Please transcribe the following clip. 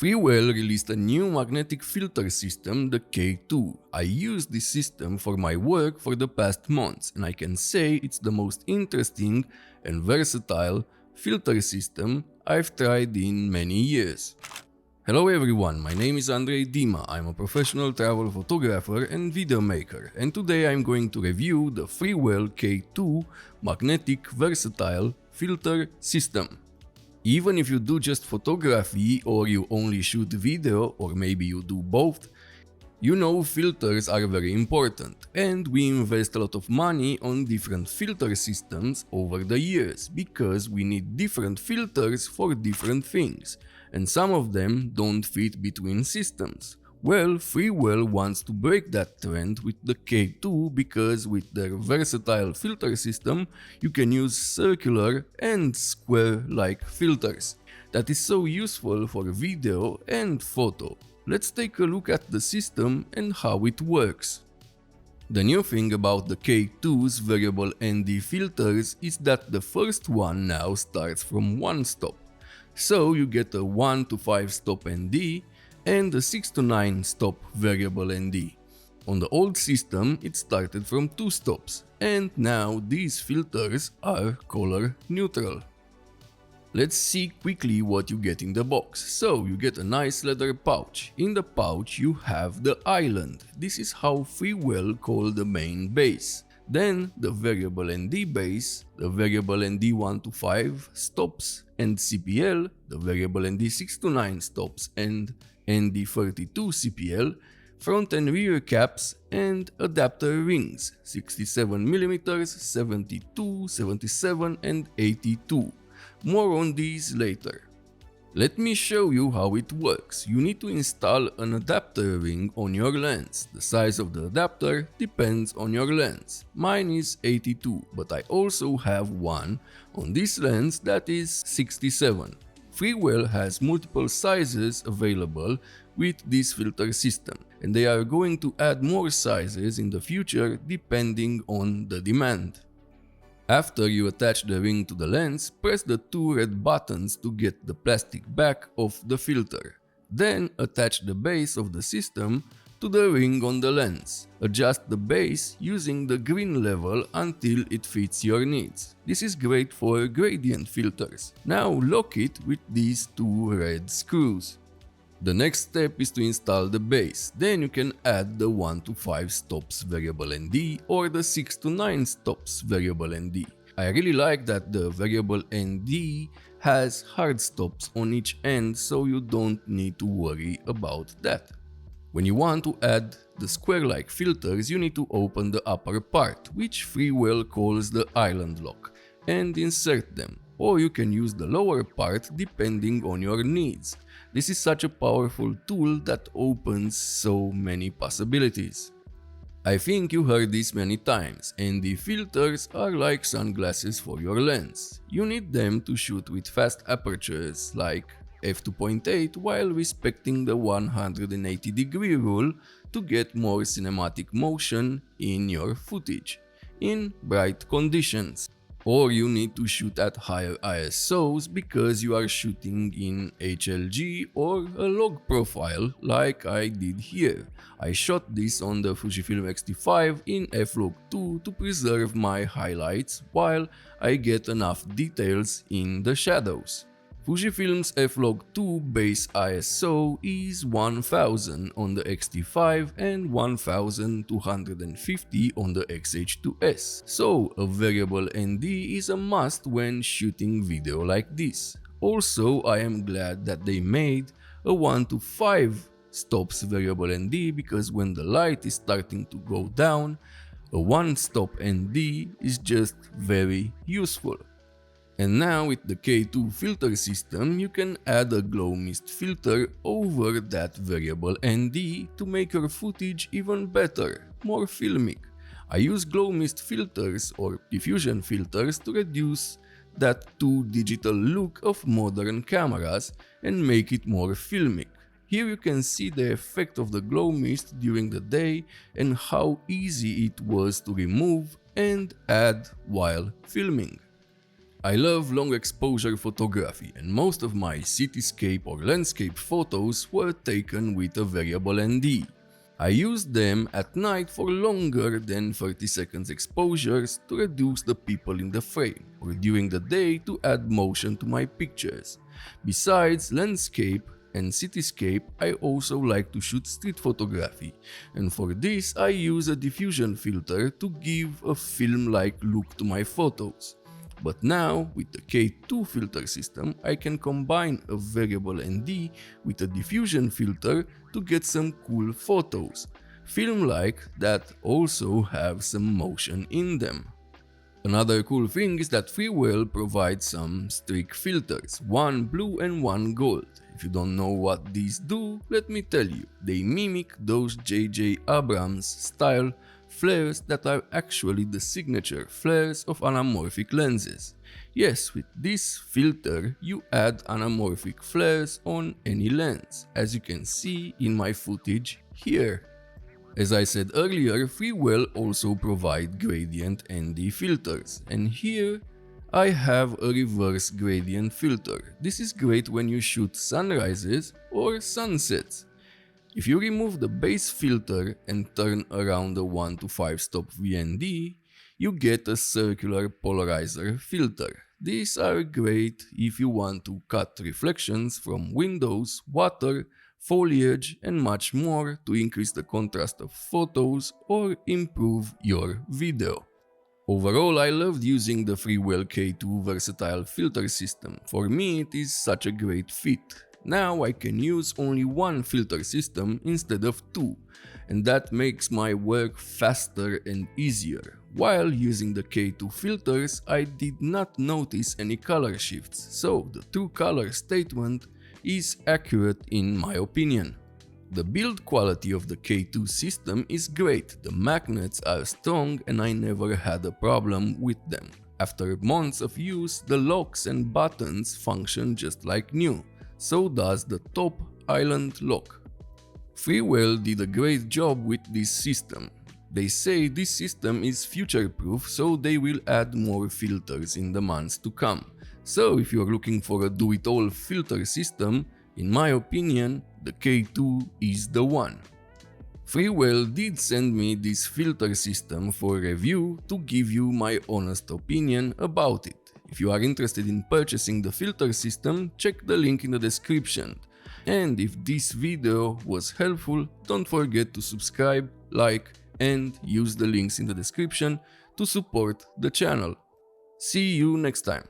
Freewell released a new magnetic filter system, the K2. I used this system for my work for the past months, and I can say it's the most interesting and versatile filter system I've tried in many years. Hello everyone, my name is Andrei Dima. I'm a professional travel photographer and video maker, and today I'm going to review the Freewell K2 magnetic versatile filter system. Even if you do just photography or you only shoot video, or maybe you do both, you know filters are very important, and we invest a lot of money on different filter systems over the years because we need different filters for different things, and some of them don't fit between systems. Well, Freewell wants to break that trend with the K2 because with their versatile filter system you can use circular and square-like filters. That is so useful for video and photo. Let's take a look at the system and how it works. The new thing about the K2's variable ND filters is that the first one now starts from 1 stop. So you get a 1 to 5 stop ND and a 6 to 9 stop variable ND. On the old system it started from 2 stops, and now these filters are color neutral. Let's see quickly what you get in the box. So you get a nice leather pouch. In the pouch you have the island. This is how Freewell call the main base. Then the variable ND base, the variable ND 1 to 5 stops and CPL, the variable ND 6 to 9 stops and ND32 CPL, front and rear caps and adapter rings 67mm, 72, 77 and 82. More on these later. Let me show you how it works. You need to install an adapter ring on your lens. The size of the adapter depends on your lens. Mine is 82, but I also have one on this lens that is 67. Freewell has multiple sizes available with this filter system, and they are going to add more sizes in the future depending on the demand. After you attach the ring to the lens, press the 2 red buttons to get the plastic back of the filter. Then attach the base of the system to the ring on the lens. Adjust the base using the green level until it fits your needs. This is great for gradient filters. Now lock it with these 2 red screws. The next step is to install the base. Then you can add the 1 to 5 stops variable ND or the 6 to 9 stops variable ND. I really like that the variable ND has hard stops on each end, so you don't need to worry about that. When you want to add the square-like filters, you need to open the upper part, which Freewell calls the island lock, and insert them. Or you can use the lower part depending on your needs. This is such a powerful tool that opens so many possibilities. I think you heard this many times, and the filters are like sunglasses for your lens. You need them to shoot with fast apertures like f2.8 while respecting the 180-degree rule to get more cinematic motion in your footage in bright conditions. Or you need to shoot at higher ISOs because you are shooting in HLG or a log profile like I did here. I shot this on the Fujifilm X-T5 in f-log2 to preserve my highlights while I get enough details in the shadows. Fujifilm's f-log2 base ISO is 1000 on the X-T5 and 1250 on the X-H2S, so a variable ND is a must when shooting video like this. Also, I am glad that they made a 1 to 5 stops variable ND because when the light is starting to go down, a 1 stop ND is just very useful. And now with the K2 filter system, you can add a glow mist filter over that variable ND to make your footage even better, more filmic. I use glow mist filters or diffusion filters to reduce that too digital look of modern cameras and make it more filmic. Here you can see the effect of the glow mist during the day and how easy it was to remove and add while filming. I love long exposure photography, and most of my cityscape or landscape photos were taken with a variable ND. I used them at night for longer than 30 seconds exposures to reduce the people in the frame, or during the day to add motion to my pictures. Besides landscape and cityscape, I also like to shoot street photography, and for this I use a diffusion filter to give a film-like look to my photos. But now, with the K2 filter system, I can combine a variable ND with a diffusion filter to get some cool photos, film-like that also have some motion in them. Another cool thing is that Freewell provides some streak filters, one blue and one gold. If you don't know what these do, let me tell you, they mimic those J.J. Abrams style flares that are actually the signature flares of anamorphic lenses. Yes, with this filter you add anamorphic flares on any lens, as you can see in my footage here. As I said earlier, Freewell also provide gradient ND filters, and here I have a reverse gradient filter. This is great when you shoot sunrises or sunsets. If you remove the base filter and turn around the 1 to 5 stop VND, you get a circular polarizer filter. These are great if you want to cut reflections from windows, water, foliage and much more to increase the contrast of photos or improve your video. Overall, I loved using the Freewell K2 versatile filter system. For me, it is such a great fit. Now I can use only one filter system instead of two, and that makes my work faster and easier. While using the K2 filters, I did not notice any color shifts, so the true color statement is accurate in my opinion. The build quality of the K2 system is great, the magnets are strong and I never had a problem with them. After months of use, the locks and buttons function just like new. So does the top island lock. Freewell did a great job with this system. They say this system is future-proof, so they will add more filters in the months to come. So if you are looking for a do-it-all filter system, in my opinion, the K2 is the one. Freewell did send me this filter system for review to give you my honest opinion about it. If you are interested in purchasing the filter system, check the link in the description. And if this video was helpful, don't forget to subscribe, like, and use the links in the description to support the channel. See you next time.